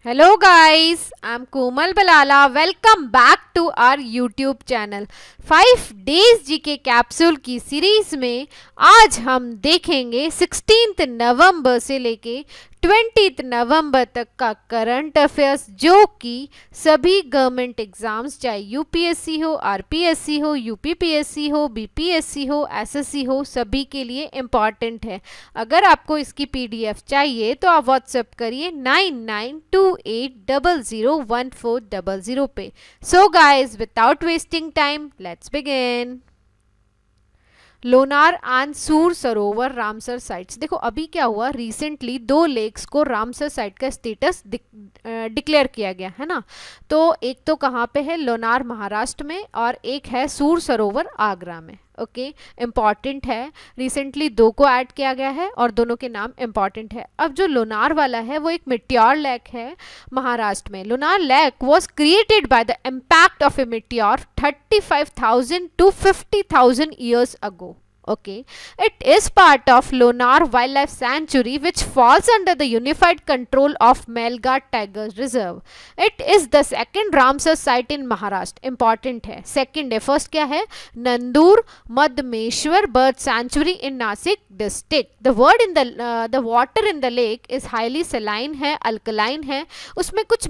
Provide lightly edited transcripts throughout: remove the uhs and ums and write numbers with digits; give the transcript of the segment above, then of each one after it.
Hello guys, I'm Komal Balala. Welcome back to our YouTube channel. 5 days GK capsule की series में आज हम देखेंगे 16 नवंबर से लेके 20 नवंबर तक का करंट अफेयर्स, जो कि सभी गवर्नमेंट एग्जाम्स चाहे यूपीएससी हो, आरपीएससी हो, यूपीपीएससी हो, बीपीएससी हो, एसएससी हो, सभी के लिए इम्पॉर्टेंट है। अगर आपको इसकी पीडीएफ चाहिए तो आप व्हाट्सएप करिए 9928001400 पे। So guys, without wasting time, let's begin. Lonar and सूर सरोवर रामसर साइट्स। देखो अभी क्या हुआ, रिसेंटली 2 लेक्स को रामसर साइट का स्टेटस डिक्लेयर किया गया है ना। तो एक तो कहाँ पे है, लोनार महाराष्ट्र में, और एक है सूर सरोवर आगरा में। ओके, इम्पॉर्टेंट है। रिसेंटली 2 को ऐड किया गया है और दोनों के नाम इम्पॉर्टेंट है। अब जो लोनार वाला है वो एक मिट्योर लेक है महाराष्ट्र में। Lonar lake was created by the impact of A meteor 35,000 to 50,000 years ago. Okay, it is part of Lonar Wildlife Sanctuary, which falls under the unified control of Melghat Tiger Reserve. It is the second Ramsar site in Maharashtra. Important है, second है। first क्या है, Nandur Madmeshwar Bird Sanctuary in Nasik district. The water in the lake is highly saline है, alkaline है। उसमें कुछ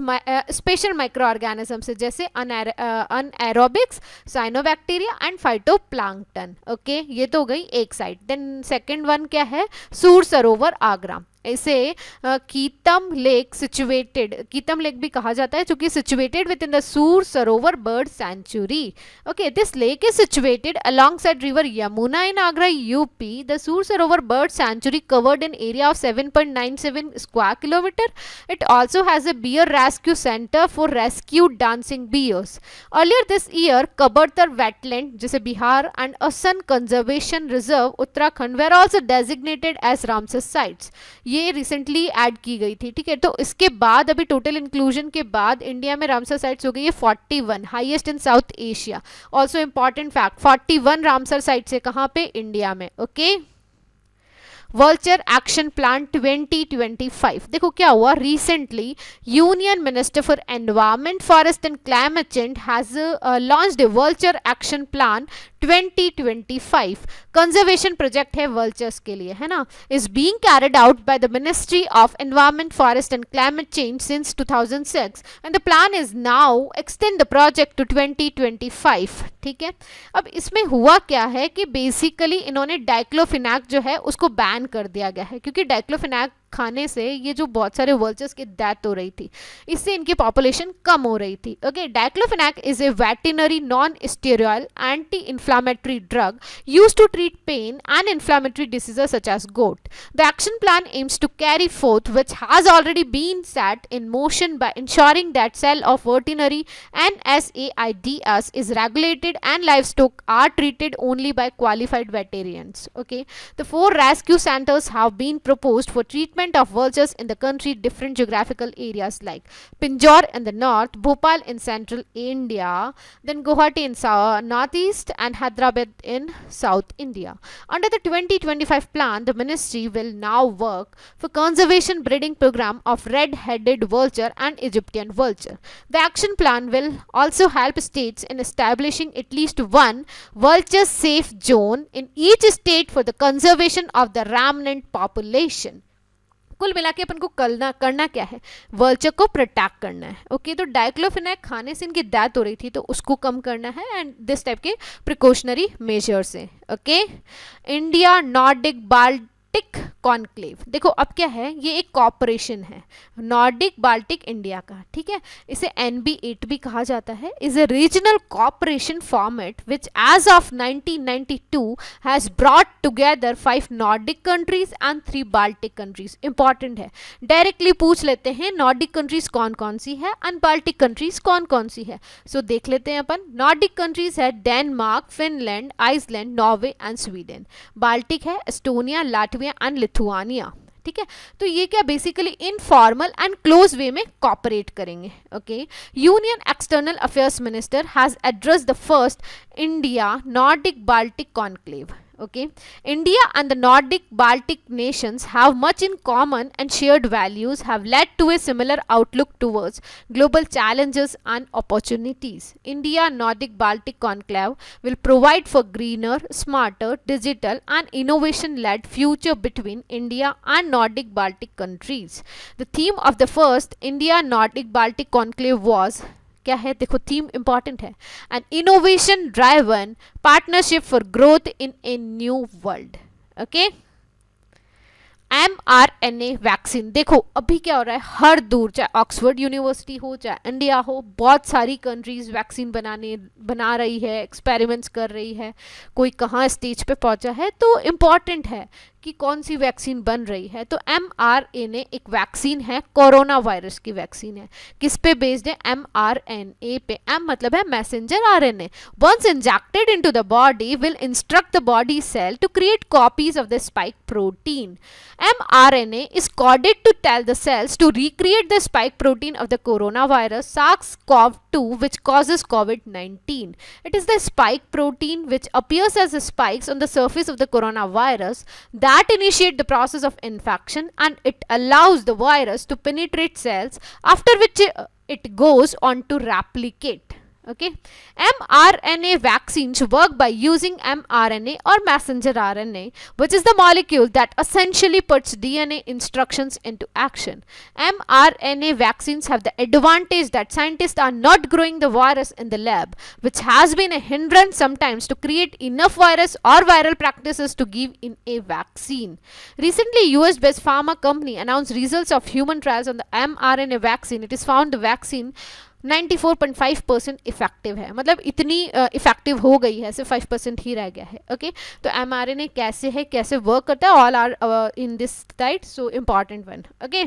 special microorganisms है, जैसे anaerobics, cyanobacteria and phytoplankton. Okay, ये तो गई एक साइड। देन सेकंड वन क्या है, सूर सरोवर आगरा। इसे कीतम लेक सिचुएटेड, कीतम लेक भी कहा जाता है, क्योंकि situated with in the Sur Sarovar bird sanctuary. Okay, this lake is situated alongside river Yamuna in Agra UP. The Sur Sarovar bird sanctuary covered in area of 7.97 square kilometre. It also has a bear rescue centre for rescued dancing bears. Earlier this year Kabartal wetland, जैसे Bihar, and Asan conservation reserve Uttarakhand were also designated as Ramsar sites. ये recently add की गई थी। ठीक है, तो इसके बाद अभी टोटल इंक्लूजन के बाद इंडिया में रामसर साइट्स हो गई है 41, highest in south Asia. Also important fact, 41 Ramsar sites है कहाँ पे, इंडिया में। Okay, vulture action plan 2025। देखो क्या हुआ, recently union minister for environment, forest and climate change has launched A vulture action plan 2025। Conservation project है vultures के लिए, है ना। Is being carried out by the ministry of environment, forest and climate change since 2006 and the plan is now extend the project to 2025। ठीक है, अब इसमें हुआ क्या है कि बेसिकली इन्होंने डाइक्लोफिनैक जो है उसको बैन कर दिया गया है, क्योंकि डाइक्लोफिनैक खाने से ये जो बहुत सारे वर्चर्स की डेथ हो रही थी, इससे इनकी पॉपुलेशन कम हो रही थी। Okay, diclofenac is a veterinary non steroid anti inflammatory drug used to treat pain and inflammatory diseases such as gout. The action plan aims to carry forth which has already been set in motion by ensuring that sale of veterinary NSAIDs is regulated and livestock are treated only by qualified veterinarians. Okay, the 4 rescue centers have been proposed for treatment of vultures in the country, different geographical areas like Pinjore in the north, Bhopal in central India, then Guwahati in northeast, and Hyderabad in south India. Under the 2025 plan, the ministry will now work for conservation breeding program of red-headed vulture and Egyptian vulture. The action plan will also help states in establishing at least one vulture safe zone in each state for the conservation of the remnant population. कुल मिला के अपन को करना क्या है, vulture को protect करना है। ओके, तो डाइक्लोफिनैक खाने से इनकी डेथ हो रही थी, तो उसको कम करना है, एंड दिस टाइप के प्रिकॉशनरी मेजर्स हैं। Okay, India Nordic Baltic conclave. देखो अब क्या है, ये एक कॉपरेशन है नॉर्डिक बाल्टिक इंडिया का। ठीक है, इसे NB8 भी कहा जाता है। Is a regional cooperation format which as of 1992 has brought together 5 Nordic countries and 3 Baltic countries. Important है, डायरेक्टली पूछ लेते हैं नॉर्डिक कंट्रीज कौन कौन सी है एंड बाल्टिक कंट्रीज कौन कौन सी है। सो देख लेते हैं अपन। नॉर्डिक कंट्रीज है Denmark, Finland, Iceland, Norway and Sweden. Baltic है एस्टोनिया, लाटविया एंड लिथुआनिया। ठीक है, तो ये क्या basically informal and close way में कॉपरेट करेंगे। Okay, union external affairs minister has address the first India Nordic Baltic conclave. Okay, India and the Nordic Baltic nations have much in common, and shared values have led to a similar outlook towards global challenges and opportunities. India Nordic Baltic Conclave will provide for greener, smarter, digital, and innovation led future between India and Nordic Baltic countries. The theme of the first India Nordic Baltic Conclave was, क्या है देखो theme important है, N innovation driven partnership for growth in a new world. Okay, mRNA vaccine. देखो अभी क्या हो रहा है, हर दूर, चाहे ऑक्सफोर्ड यूनिवर्सिटी हो चाहे इंडिया हो, बहुत सारी कंट्रीज वैक्सीन बना रही है, एक्सपेरिमेंट्स कर रही है, कोई कहाँ स्टेज पे पहुंचा है. तो इम्पॉर्टेंट है कि कौन सी वैक्सीन बन रही है. तो mRNA एक वैक्सीन है, कोरोना वायरस की वैक्सीन है. किस पे बेस्ड है, mRNA पे. m मतलब है messenger RNA. Once injected into the body will instruct the body cell to create copies of the spike protein. mRNA is coded to tell the cells to recreate the spike protein of the coronavirus SARS-CoV-2, which causes COVID-19. It is the spike protein which appears as spikes on the surface of the coronavirus that initiate the process of infection, and it allows the virus to penetrate cells, after which it goes on to replicate. Okay, mRNA vaccines work by using mRNA or messenger RNA, which is the molecule that essentially puts DNA instructions into action. mRNA vaccines have the advantage that scientists are not growing the virus in the lab, which has been a hindrance sometimes to create enough virus or viral practices to give in a vaccine. Recently, US-based pharma company announced results of human trials on the mRNA vaccine. It is found the vaccine 94.5% effective है, मतलब इतनी effective हो गई है, सिर्फ 5% ही रह गया है. ओके, तो mRNA कैसे है, कैसे वर्क करता है, all are in this slide, so important one. Okay,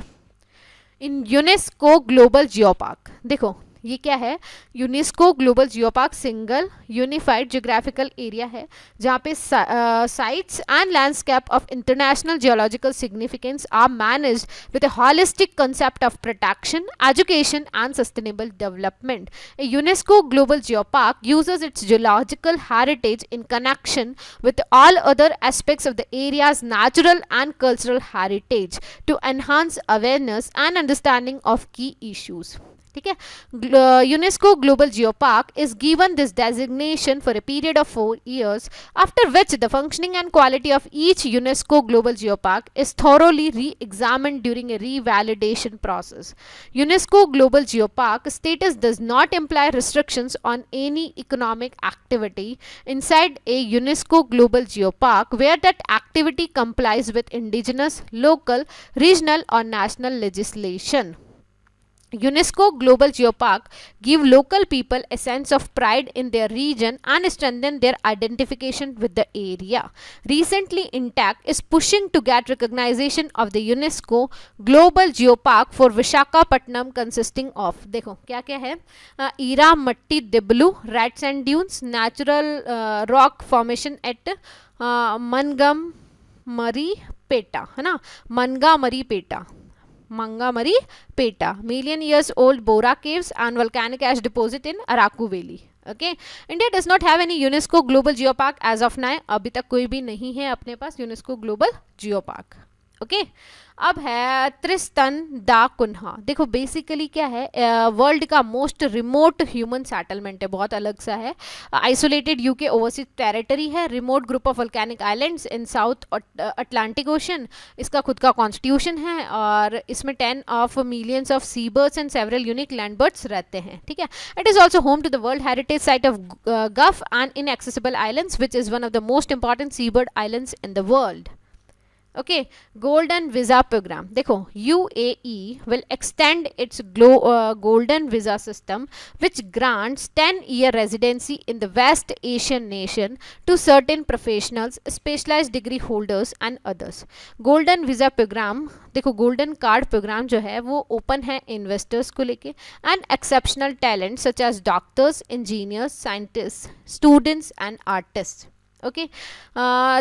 in UNESCO global geopark. देखो ये क्या है, UNESCO global geopark single unified geographical area है जहाँ पे sites and landscape of international geological significance are managed with a holistic concept of protection, education and sustainable development. A UNESCO Global Geopark uses its geological heritage in connection with all other aspects of the area's natural and cultural heritage to enhance awareness and understanding of key issues. ठीक है, UNESCO global geo park is given this designation for a period of 4 years, after which the functioning and quality of each UNESCO Global Geopark is thoroughly re-examined during a revalidation process. UNESCO Global Geopark status does not imply restrictions on any economic activity inside a UNESCO Global Geopark where that activity complies with indigenous, local, regional or national legislation. UNESCO Global Geopark give local people a sense of pride in their region and strengthen their identification with the area. Recently, Intact is pushing to get recognition of the UNESCO Global Geopark for Visakhapatnam, consisting of, देखो क्या क्या है, Erra Matti Dibbalu, red sand dunes, natural rock formation at Mangamari Peta, है ना, Mangamari Peta, Mangamari Peta, million years old Bora caves and volcanic ash deposit in Araku Valley. Okay, India does not have any UNESCO Global Geopark as of now. अभी तक कोई भी नहीं है अपने पास UNESCO Global Geopark. Okay, अब है त्रिस्तन दा कुन्हा. देखो बेसिकली क्या है, वर्ल्ड का मोस्ट रिमोट ह्यूमन सेटलमेंट है, बहुत अलग सा है. आइसोलेटेड यूके ओवरसीज टेरिटरी है, remote group of volcanic islands in South Atlantic Ocean. इसका खुद का कॉन्स्टिट्यूशन है और इसमें 10 of millions of sea birds and several unique land birds रहते हैं. ठीक है, it is also home to the world heritage site of Gough and Inaccessible islands which is one of the most important sea bird islands in the world. Okay, golden visa program. देखो UAE will extend its golden visa system which grants 10-year residency in the West Asian nation to certain professionals, specialized degree holders and others. Golden visa program, देखो golden card program जो है वो open है investors को लेके and exceptional talent such as doctors, engineers, scientists, students and artists. Okay.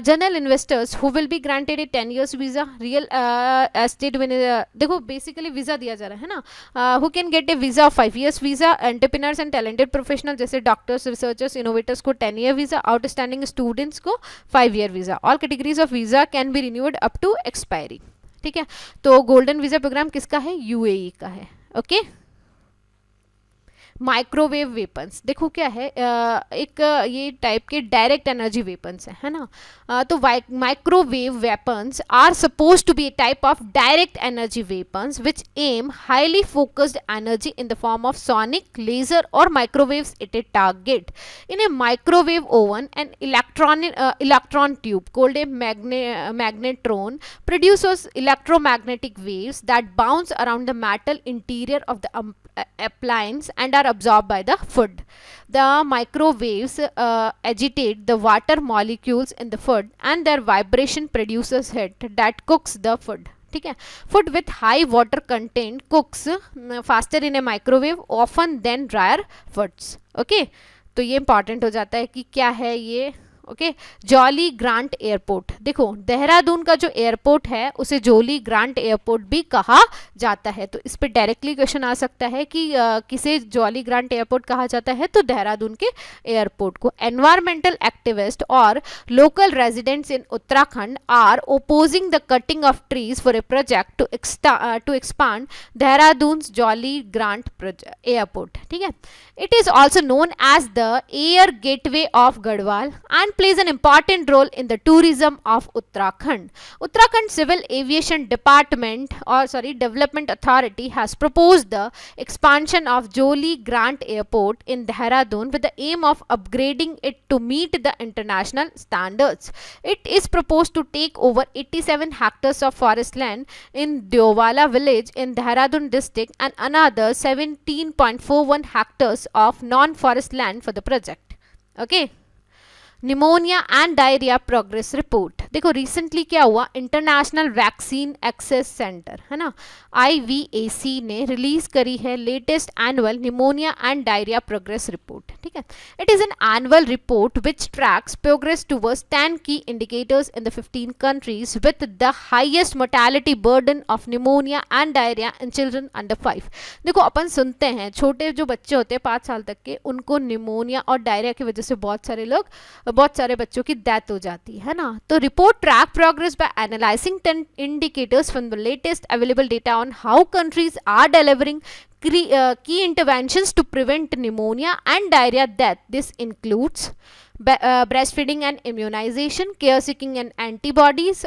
General investors who will be granted a 10 years visa, real estate when देखो basically visa दिया जा रहा है ना, who can get a visa of 5 years visa, entrepreneurs and talented professional जैसे doctors, researchers, innovators को 10 year visa, outstanding students को 5 year visa. All categories of visa can be renewed up to expiry. ठीक है, तो golden visa programme किसका है? UAE का है. ओके. माइक्रोवेव वेपन्स देखो क्या है, एक ये टाइप के डायरेक्ट एनर्जी वेपन्स है ना. तो microwave weapons are suppose to be a type of direct energy weapons which aim highly focused energy in the form of sonic, laser और microwaves at a target. In a microwave oven an electron tube called a magnetron produces electromagnetic waves that bounce around the metal interior of the appliance and are absorbed by the food. The microwaves agitate the water molecules in the food and their vibration produces heat that cooks the food. ठीक है, food with high water content cooks faster in a microwave often than drier foods. Okay, तो ये important हो जाता है कि क्या है ये. Okay, jolly Grant airport. देखो देहरादून का जो एयरपोर्ट है उसे जॉली ग्रांट एयरपोर्ट भी कहा जाता है. तो इस पे डायरेक्टली क्वेश्चन आ सकता है कि किसे जॉली ग्रांट एयरपोर्ट कहा जाता है, तो देहरादून के एयरपोर्ट को. एनवायरमेंटल एक्टिविस्ट और local residents in Uttarakhand are opposing the cutting of trees for a project to expand Dehradun Jolly Grant airport. ठीक है, it is also known as the air gateway of Garhwal and plays an important role in the tourism of Uttarakhand. Uttarakhand Civil Aviation Development Authority has proposed the expansion of Joli Grant Airport in Dehradun with the aim of upgrading it to meet the international standards. It is proposed to take over 87 hectares of forest land in Deowala village in Dehradun district and another 17.41 hectares of non-forest land for the project. Okay. Pneumonia and diarrhoea progress report. देखो recently क्या हुआ, international vaccine access centre है ना, IVAC ने release करी है latest annual pneumonia and diarrhoea progress report. ठीक है, it is an annual report which tracks progress towards 10 की indicators in the 15 countries with the highest mortality burden of pneumonia and diarrhoea in children under 5. देखो अपन सुनते हैं छोटे जो बच्चे होते हैं 5 साल तक के, उनको निमोनिया और डायरिया की वजह से बहुत सारे बच्चों की डेथ हो जाती है ना. तो report track progress by analysing 10 indicators from the latest available data on how countries are delivering key interventions to prevent pneumonia and diarrhea death. This includes breastfeeding and immunization, care seeking and antibodies,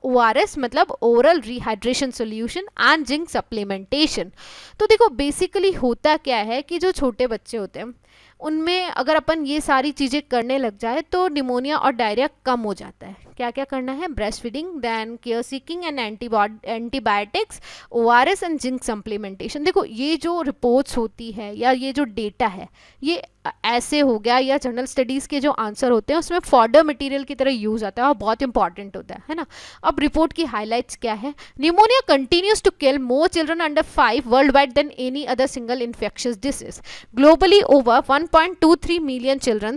ORS मतलब oral rehydration solution and zinc supplementation. तो देखो basically होता क्या है कि जो छोटे बच्चे होते हैं उनमें अगर अपन ये सारी चीज़ें करने लग जाए तो निमोनिया और डायरिया कम हो जाता है. क्या क्या करना है, breast feeding, then care seeking and antibiotics, ORS and zinc supplementation. देखो ये जो रिपोर्ट्स होती है या ये जो डेटा है ये ऐसे हो गया, या जनरल स्टडीज़ के जो आंसर होते हैं उसमें फॉर्डर मटेरियल की तरह यूज़ आता है और बहुत इंपॉर्टेंट होता है ना. अब रिपोर्ट की हाईलाइट्स क्या है, pneumonia continues to kill more children under 5 world wide than any other single infectious disease. Globally over 1.23 million children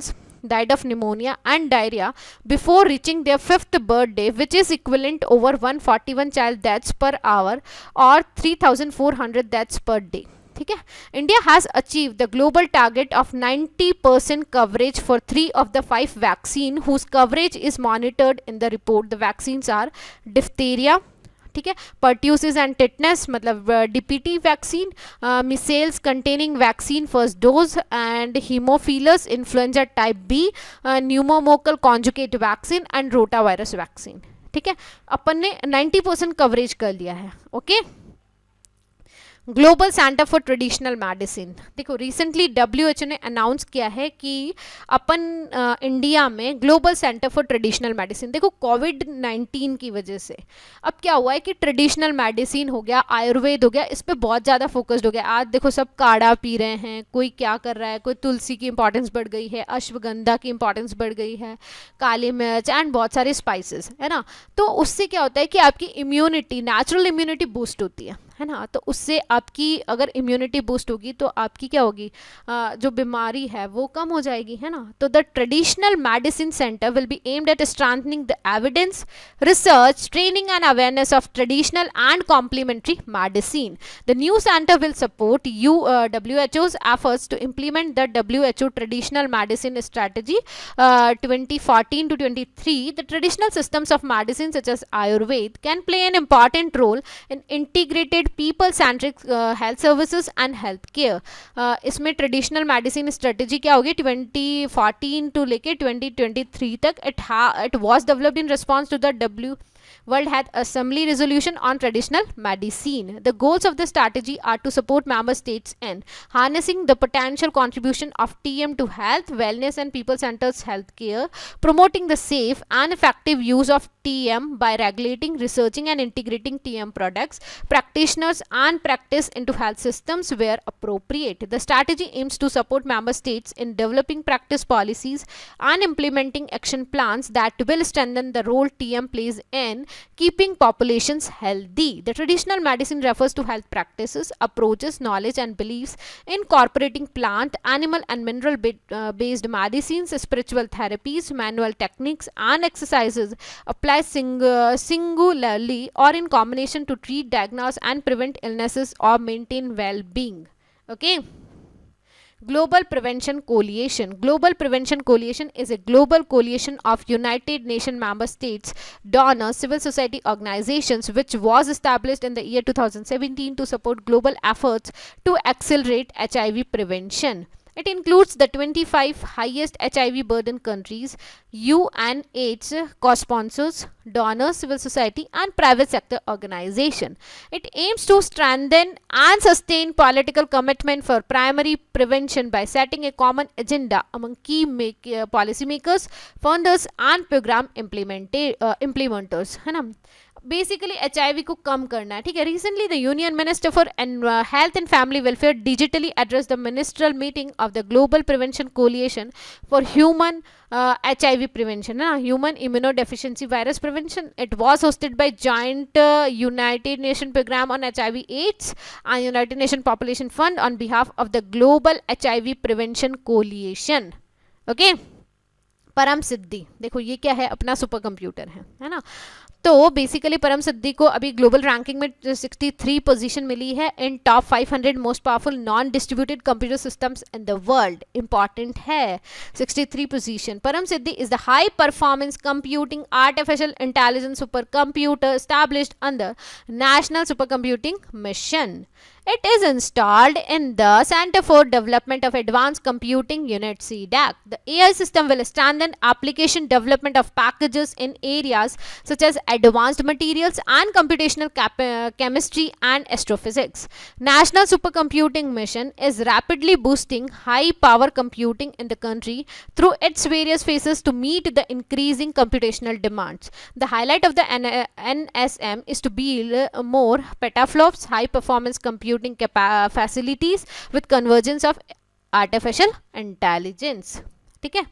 died of pneumonia and diarrhea before reaching their 5th birthday, which is equivalent over 141 child deaths per hour or 3,400 deaths per day. ठीक है, India has achieved the global target of 90% coverage for 3 of the 5 vaccine whose coverage is monitored in the report. The vaccines are diphtheria, ठीक है, pertussis and tetanus मतलब DPT vaccine, micelles containing vaccine first dose and Haemophilus influenza type B, pneumococcal conjugate vaccine and rota virus vaccine. ठीक है, अपन ने 90% coverage कर लिया है. Okay, global centre for traditional medicine. देखो रिसेंटली WHO ने announce किया है कि अपन इंडिया में global centre for traditional medicine. देखो कोविड-19 की वजह से अब क्या हुआ है कि ट्रेडिशनल मेडिसिन हो गया, आयुर्वेद हो गया, इस पर बहुत ज़्यादा फोकस्ड हो गया. आज देखो सब काढ़ा पी रहे हैं, कोई क्या कर रहा है, कोई तुलसी की इंपॉर्टेंस बढ़ गई है, अश्वगंधा की इंपॉर्टेंस बढ़ गई है, काली मिर्च एंड बहुत सारे स्पाइसेस है ना. तो उससे क्या होता है कि आपकी इम्यूनिटी, नेचुरल इम्यूनिटी बूस्ट होती है है ना, तो उससे आपकी अगर इम्यूनिटी बूस्ट होगी तो आपकी क्या होगी, जो बीमारी है वो कम हो जाएगी, है ना। तो the traditional medicine centre will be aimed at strengthening the evidence, research, training and awareness of traditional and complementary medicine. The new center will support WHO's efforts to implement the WHO traditional medicine strategy 2014 to 23. The traditional systems of medicine such as Ayurveda can play an important role in integrated people-centric health services and health care. इसमें traditional medicine strategy क्या होगी, 2014 to लेके 2023 तक. It was developed in response to the World Health Assembly resolution on traditional medicine. The goals of the strategy are to support member states in harnessing the potential contribution of TM to health, wellness and people-centered healthcare, promoting the safe and effective use of TM by regulating, researching and integrating TM products, practitioners and practice into health systems where appropriate. The strategy aims to support member states in developing practice policies and implementing action plans that will strengthen the role TM plays in keeping populations healthy. The traditional medicine refers to health practices, approaches, knowledge and beliefs incorporating plant, animal and mineral based medicines, spiritual therapies, manual techniques and exercises applied singularly or in combination to treat, diagnose and prevent illnesses or maintain well-being. Okay. Global Prevention Coalition. Global Prevention Coalition is a global coalition of United Nations member states, donors, civil society organizations, which was established in the year 2017 to support global efforts to accelerate HIV prevention. It includes the 25 highest HIV burden countries, UNAIDS co-sponsors, donors, civil society and private sector organization. It aims to strengthen and sustain political commitment for primary prevention by setting a common agenda among key policymakers, funders and program implementers, है ना. Basically HIV को कम करना है, ठीक है. Recently the union minister for health and family welfare digitally address the minstrel meeting of the global prevention coalition for human HIV prevention, human immunodeficiency virus prevention. It was hosted by joint United Nations program on HIV AIDS and United Nations Population Fund on behalf of the global HIV prevention coalition. Okay. परम सिद्धि, देखो ये क्या है, अपना super computer है ना. तो basically परम सिद्धि को अभी ग्लोबल रैंकिंग में 63 पोजीशन मिली है in top 500 most powerful non distributed computer systems in the world. Important है 63 position. Param Siddhi is the high performance computing artificial intelligence super computer established under national super computing mission. It is installed in the Center for Development of Advanced Computing Unit CDAC. The AI system will strengthen application development of packages in areas such as advanced materials and computational chemistry and astrophysics. National Supercomputing Mission is rapidly boosting high power computing in the country through its various phases to meet the increasing computational demands. The highlight of the NSM is to build more petaflops, high performance computing facilities with convergence of artificial intelligence. ठीक है.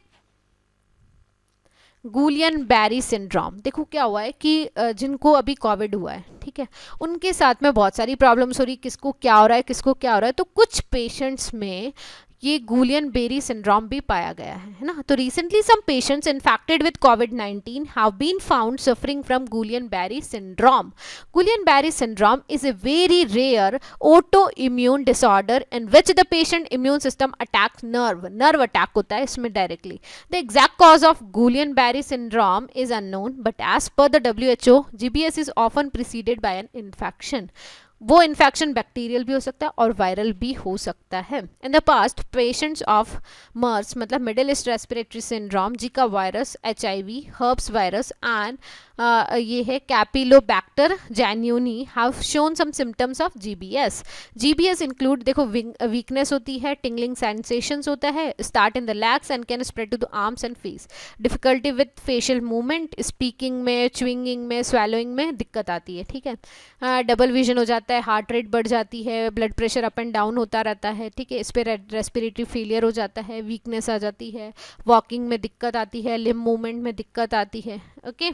गुलियन बैरी syndrome, देखो क्या हुआ है कि जिनको अभी Covid हुआ है, ठीक है, उनके साथ में बहुत सारी प्रॉब्लम्स हो रही, किसको क्या हो रहा है, किसको क्या हो रहा है. तो कुछ पेशेंट्स में ये गुलियन बेरी सिंड्रोम भी पाया गया है ना. तो recently some patients infected with कोविड-19 have been found suffering from Guillain Barre syndrome. Guillain Barre syndrome is a very rare auto immune disorder in which the patient immune system attacks nerve attack होता है इसमें directly. The exact cause of Guillain Barre syndrome is unknown but as per the WHO GBS is often preceded by an infection. वो infection bacterial भी हो सकता है और viral भी हो सकता है. In the past patients of MERS मतलब Middle East respiratory syndrome, Zika virus, HIV, herpes virus and ये है Campylobacter jejuni have shown some symptoms of GBS. GBS include, देखो वीकनेस होती है, टिंगलिंग सेंसेशंस होता है, start in the legs and can spread to the arms and face, difficulty with facial movement, speaking में, chewing में, swallowing में दिक्कत आती है, ठीक है, डबल विजन हो जाता जाता है, हार्ट रेट बढ़ जाती है, blood pressure up and down होता रहता है, ठीक है। इस पर रेस्पिरेटरी फेलियर हो जाता है, वीकनेस आ जाती है, वॉकिंग में दिक्कत आती है, लिम्ब मूवमेंट में दिक्कत आती है, ओके।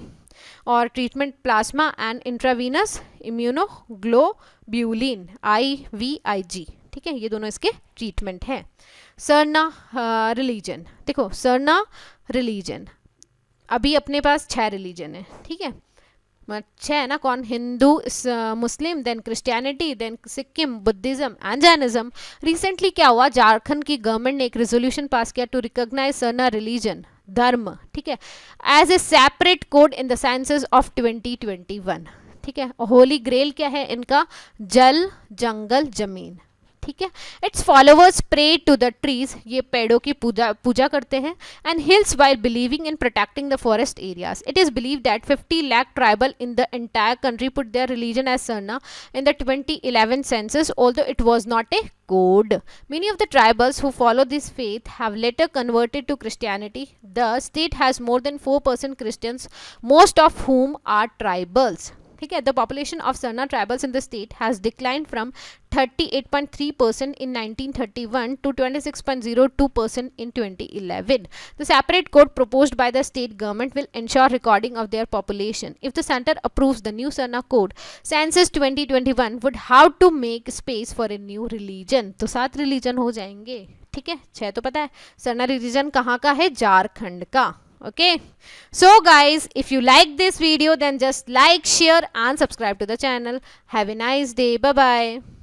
और treatment plasma and intravenous immunoglobulin IVIG, ठीक है, ये दोनों इसके ट्रीटमेंट है। सरना रिलीजन, देखो सरना रिलीजन, अभी अपने पास 6 रिलीजन है, ठीक है, 6 है ना, कौन, Hindu, Muslim, then Christianity, then Sikhism, Buddhism and Jainism. Recently क्या हुआ, झारखंड की गवर्नमेंट ने एक रेजोल्यूशन पास किया टू रिकॉग्नाइज सरना रिलीजन, धर्म, ठीक है, as a separate code in the census of 2021, ठीक है। होली ग्रेल क्या है इनका, जल जंगल जमीन, ठीक है। Its followers pray to the trees, ये पेड़ों की पूजा करते हैं, and hills while believing in protecting the forest areas. It is believe that 50 lakh tribal in the entire country put their religion as Sarna in the 2011 census, although it was not a code. Many of the tribals who follow this faith have later converted to Christianity. The state has more than 4% Christians, most of whom are tribals. ठीक है, the population of Sarna tribals in the state has declined from 38.3% in 1931 to 26.02% in 2011. The separate code proposed by the state government will ensure recording of their population. If the center approves the new Sarna code, census 2021 would have to make space for a new religion. तो 7 religion हो जाएंगे, ठीक है, 6 तो पता है। Sarna religion कहाँ का है, झारखंड का, okay. So guys, if you like this video, then just like, share and subscribe to the channel. Have a nice day. Bye bye.